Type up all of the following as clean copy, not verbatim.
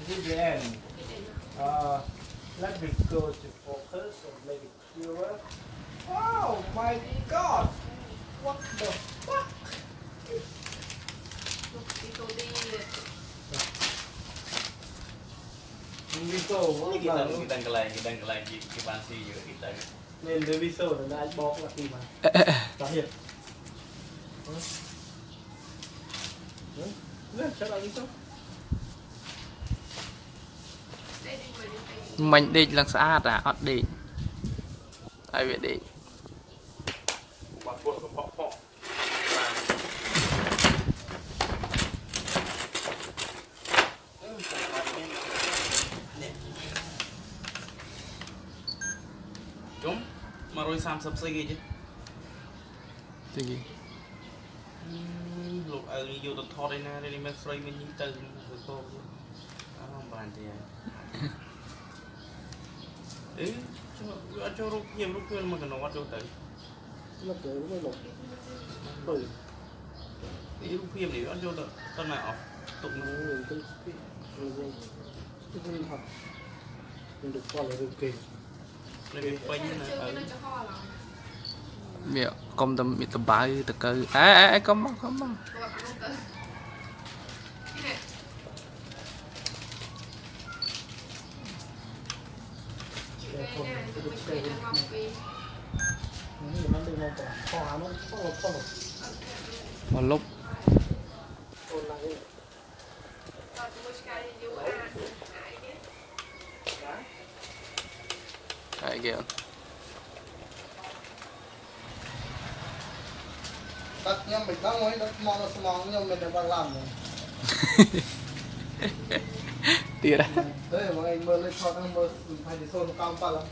This is the end. Let me go to focus and make it clearer. Oh my god! What the fuck? Viso kita kelai kita pansi juga kita. Nên với Viso là anh bó là khi mà tao hiểu. Chắc là Viso. Mình đi lần xa à, ọt đi. Ai biết đi. Chúng mà rồi sam sập xây chứ. Gì? Lúc ở vô tụt thọ đây nè, đây mình xây mình những từ rồi cô. Không bàn thì. Cho lúc nhiều lúc mà cái nó cho tới. Nó tới lúc mới lột. Rồi. Cái lúc phim thì ăn cho tân nào tụng nó Mình cái thật. Mình được coi là được kỳ. cái quanh này. Miệng công tâm bị tập bá từ cơ. À không mong. Một lúc cái kìa Tắt nhưng mình đang ngồi đất mong nhưng mình đang làm rồi. tiệt á. Đấy mà anh mơ lên thoát anh mơ phải đi xôn cao pa lắm.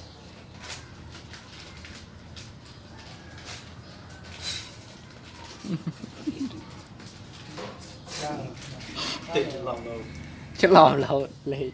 Tiền lòng đâu. Chắc lòm lâu lấy.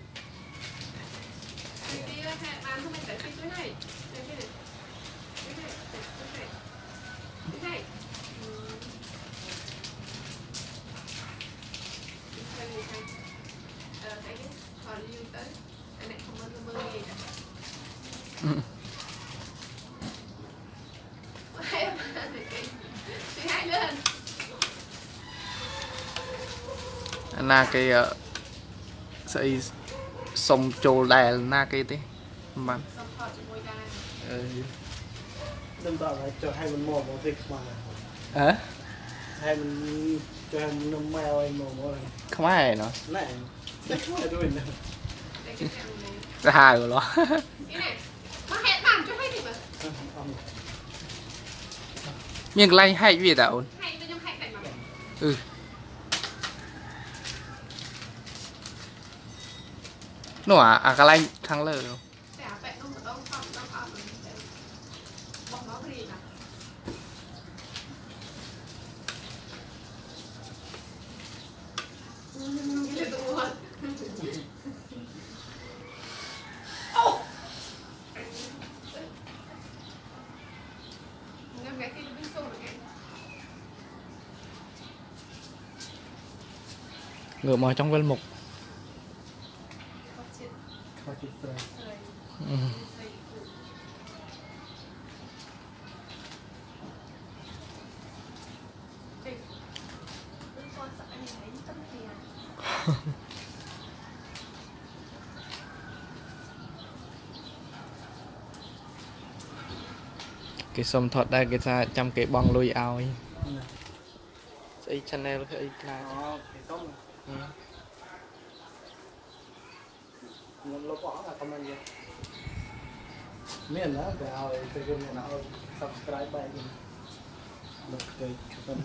Na cái xây sông trồ đè na cái thế mà Đừng bảo là cho hai mình mò một thịt mà. hả Hai mình cho hai mình nông mèo anh mò một này. không ai nó Này, đấy không phải đuổi nữa. ra hai rồi đó. miếng lay hay gì tạo ừ nó cái lay thắng lờ đâu ngựa mò trong vân mục. Ừ. cái xôm thuật đây cái ra trong cái bong lùi ao ấy xây channel cái là Nó bỏ là comment gì? Miền đó cái ao cái miền nào subscribe bài gì? Được cái chụp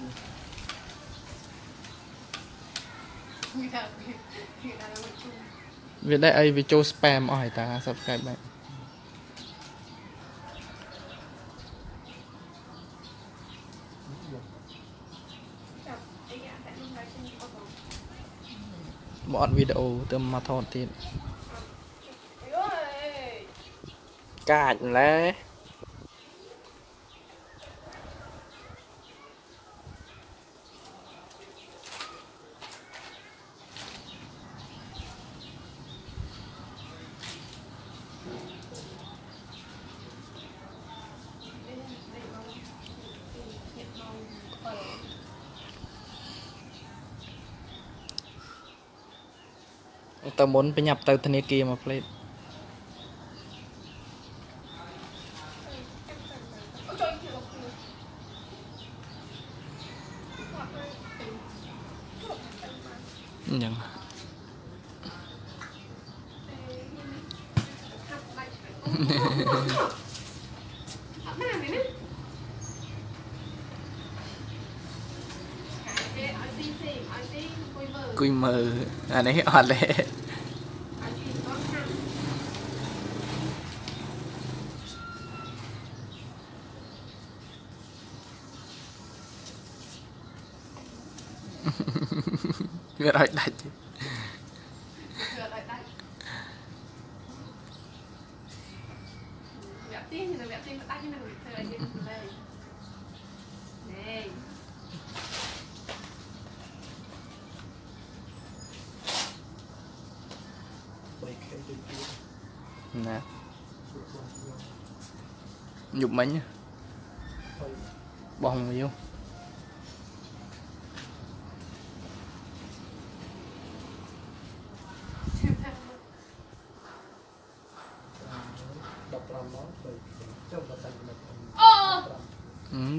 việc đây ai vì cho spam hỏi ta subscribe bạn bọn video từ mà thon tiền cạnh lẽ tao muốn phải nhập tao thân kia mà plate nhận cùi mờ à đấy ọt đấy người đòi đặt nè nhục mấy nhá bong yêu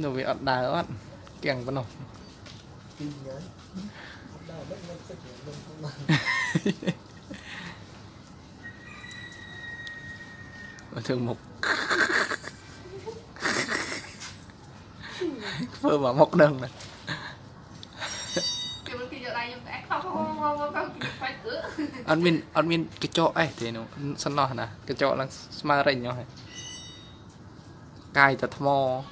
đồ bị ọt đài ọt kèng con nào thường một phơ mà móc đơn này admin cái chỗ ấy thì nó sẵn lo nè cái chỗ là smart ring nhau cài thật mò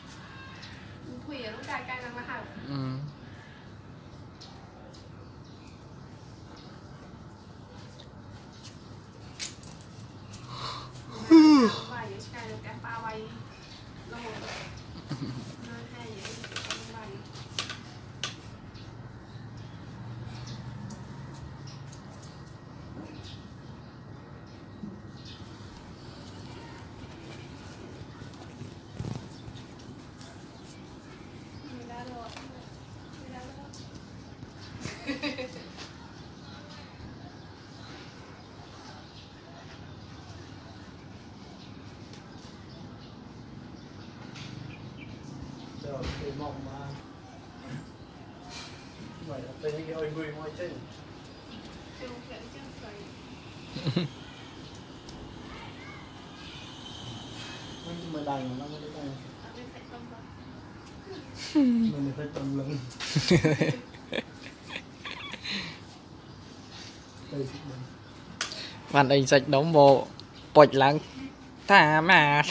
Thì mong mà vậy là tên cái ơi người ngoài trên mình đành nó mới được mình phải tầm lưng bạn anh sạch đóng bộ bột lắng thả mà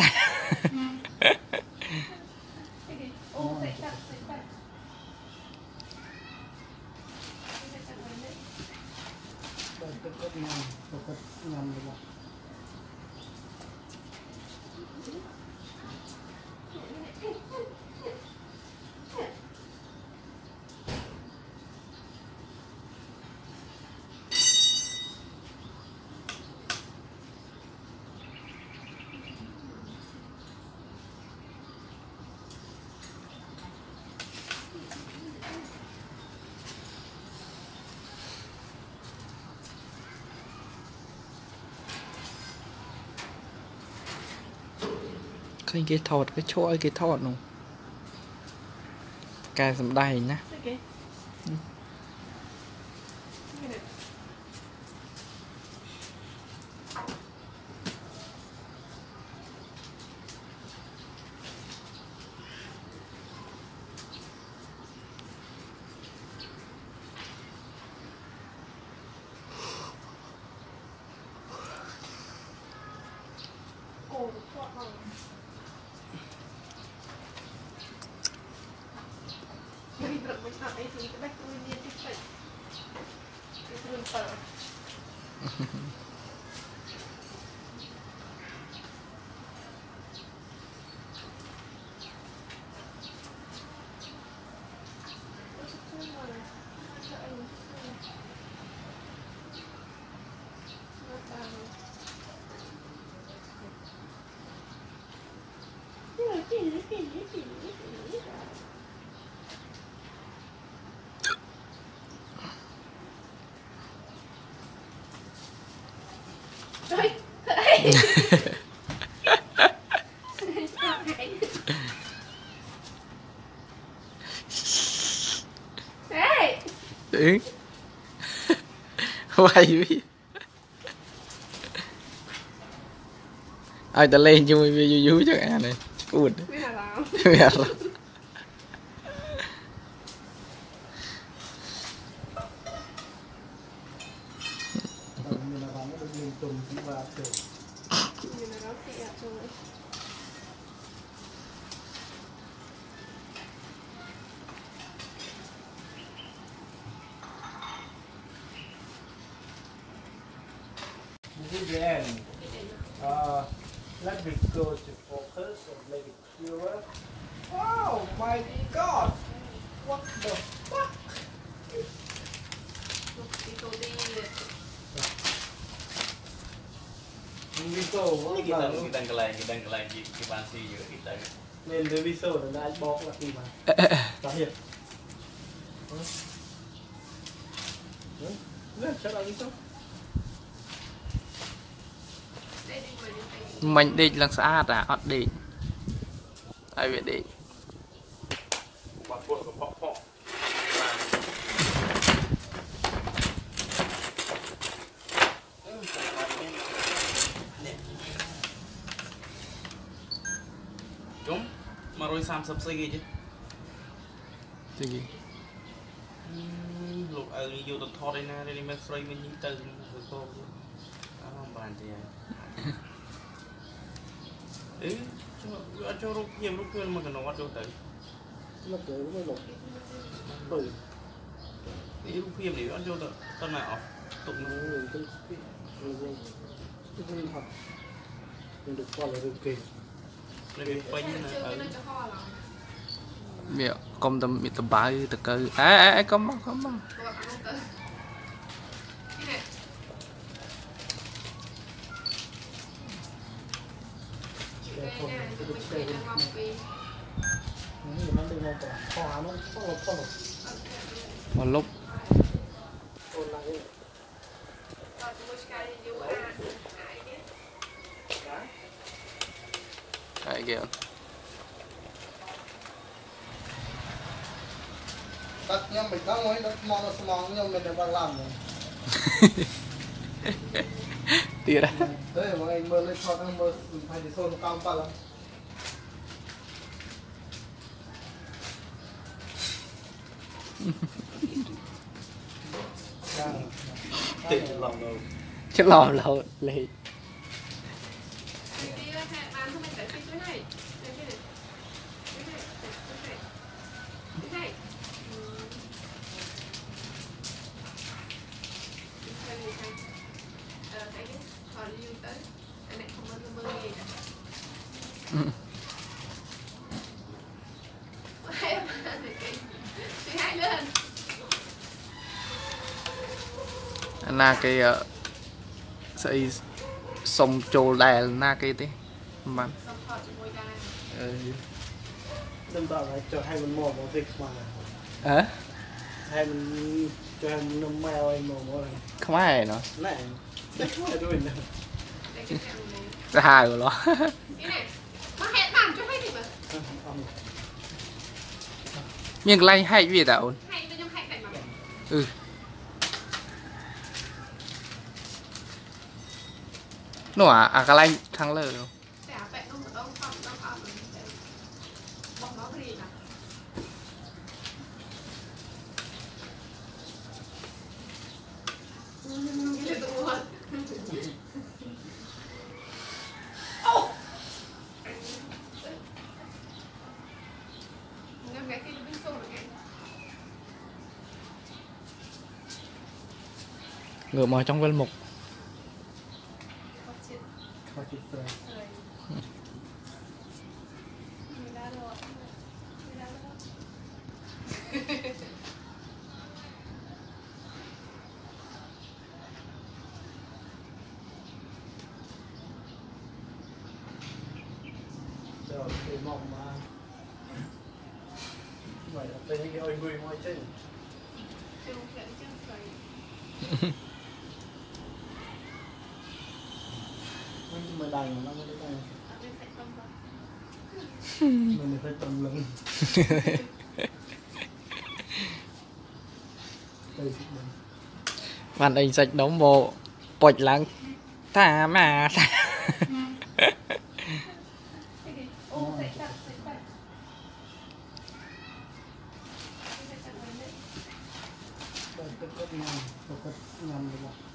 cái thọt cái chỗ cái thọt nó cài sầm đầy nhá Trời. Ê. Ừ. Quay đi. Ai ta lên cho mình vui chắc à này. Cút. Biết là làm. Mẹ rồi. Mình là nó được liên tục và được. Nhìn là nó xị ạ trời. This is the end. Let me go to focus and make it clearer. Oh my god! What the fuck? Đi tô đi. Viso Kita cái lạnh cái bàn xì giữa cái tay. nên với Viso là đã bóc là khi mà phát hiện. Chắc là Viso. Đây đi người đi. Mình định là sát à, ọt định. Ai biết định. Bọc của bọc. Chúng mà rồi xăm sập xây chứ. Gì gì? Lúc ấy vô tụt thọ đây nè, đây mình xoay mình nhìn từ từ tô. Không bàn gì. Cho lúc nhiều lúc quên mà cái nó bắt đâu tới. Nó tới nó lột. Bởi Lúc phim thì nó vô tận nào tụng nó người cái thật. Mình được coi là được kỳ. lên quanh Chưa cái nơi cho ho là. Mẹ công tâm bị tầm bá từ cơ. À không mong. Cô gặp ăn không tới. Cái này. Cái này thì mình phải ăn mọc vì. Nó đi ngon cả. Khoa nó không. Một lúc. Ôn lại đi. Còn một cái gì vô ai nhé. Đấy kìa. Đất nhâm mình đó mới đất mong nhưng mình đang làm rồi. Tía đó. Đấy mà anh mơ lên cho nó mơ phải đi xôn cao pa lắm. tự lòng đâu Chứ lò lâu lấy. Đi bán cho mình tại cái này. Cái này. Còn lưu tới anh này không có mơ gì cả. Hai lên. Na cái sợi sông trồ đè na cái tí mà Xong khỏi cho ngồi đai. Đâm tạo là cho hai mình mò một thịt mà. hả? Hai mình cho hai mình nông mèo anh mò một này. Không ai nó Này, đấy không phải đuổi nào. Đây cái thằng này. ra hai của nó. Cái này. Nó hẹn bằng cho hay thì mà. Nhưng lay hay gì tạo Hay bên trong hay cảnh mà. ừ nó cái lay thằng lơ đâu Để vẹn nó một đông không bọc nó cái gì nào. Cái tụ luôn. Ngâm cái bên sông rồi nghe. ngựa mò trong vân mục. Thôi chị rồi. Rồi, để mong mà. Vậy là tên cái ôi người ngoài trên. mới đành nó mới đành ở bên sạch không rồi mình phải tầm lưng đây bạn anh sạch đóng bộ bột lắng thả mà ô sạch chặt sạch chặt sạch chặt lên đấy đây cái nhầm được không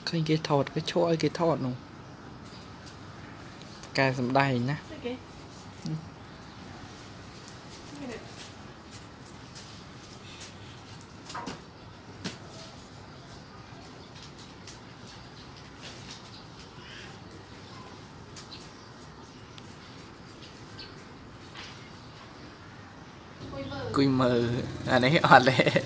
khơi cái thọt cái chỗ cái thọt nó cài sầm đầy nhá okay. cùi mờ anh ấy ọt lệ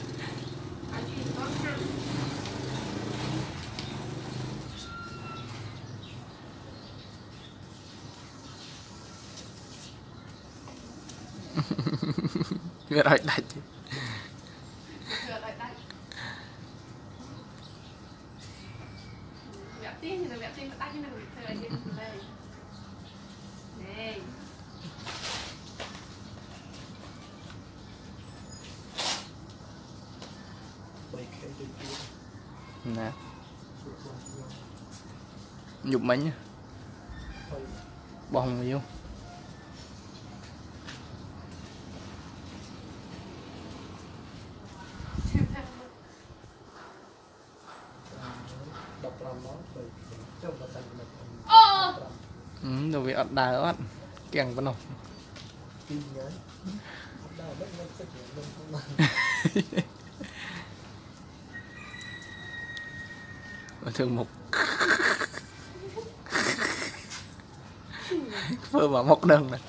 việc rồi đặt vẽ tiên thì là vẽ tiên mà tắt như này thời là tiên từ đây này nè nhục mấy nhá bong vô đọc làm nó bởi trong và sạch đồ bị ọt đài ọt kèng con nồng tin nhớ đào bất ngân sức lượng không bằng thường một phơ mà mọc đơn này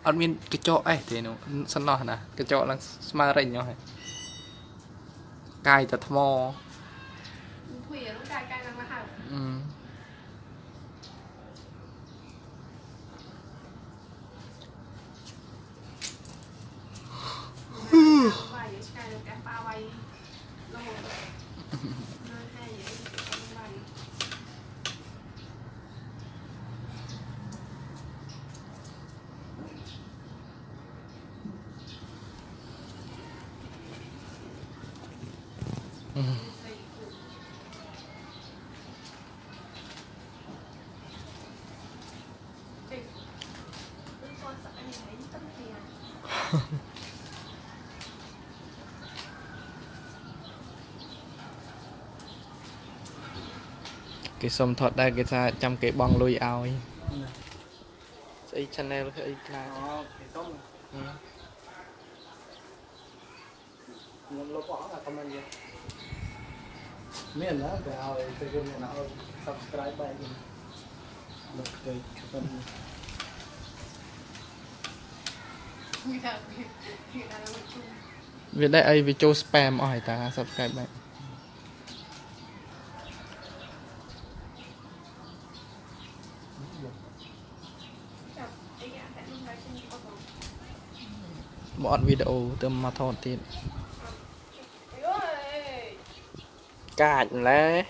admin cái chỗ ấy thì nó sân lo nè cái chỗ là smart ring nhau hay cài thật mò cái xôm thọt đây cái ta chăm cái bong lùi ao ấy xây channel cái là cái không nó bỏ là comment gì miền đó cái ao cái game này nó subscribe bài gì một cái chụp việc đây ai vì cho spam hỏi ta subscribe bạn bọn video từ mà thọt thì cạch lẽ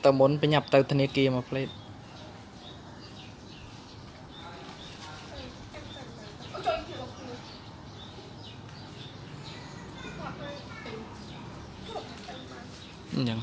tao muốn phải nhập từ thằng kia mà play nhận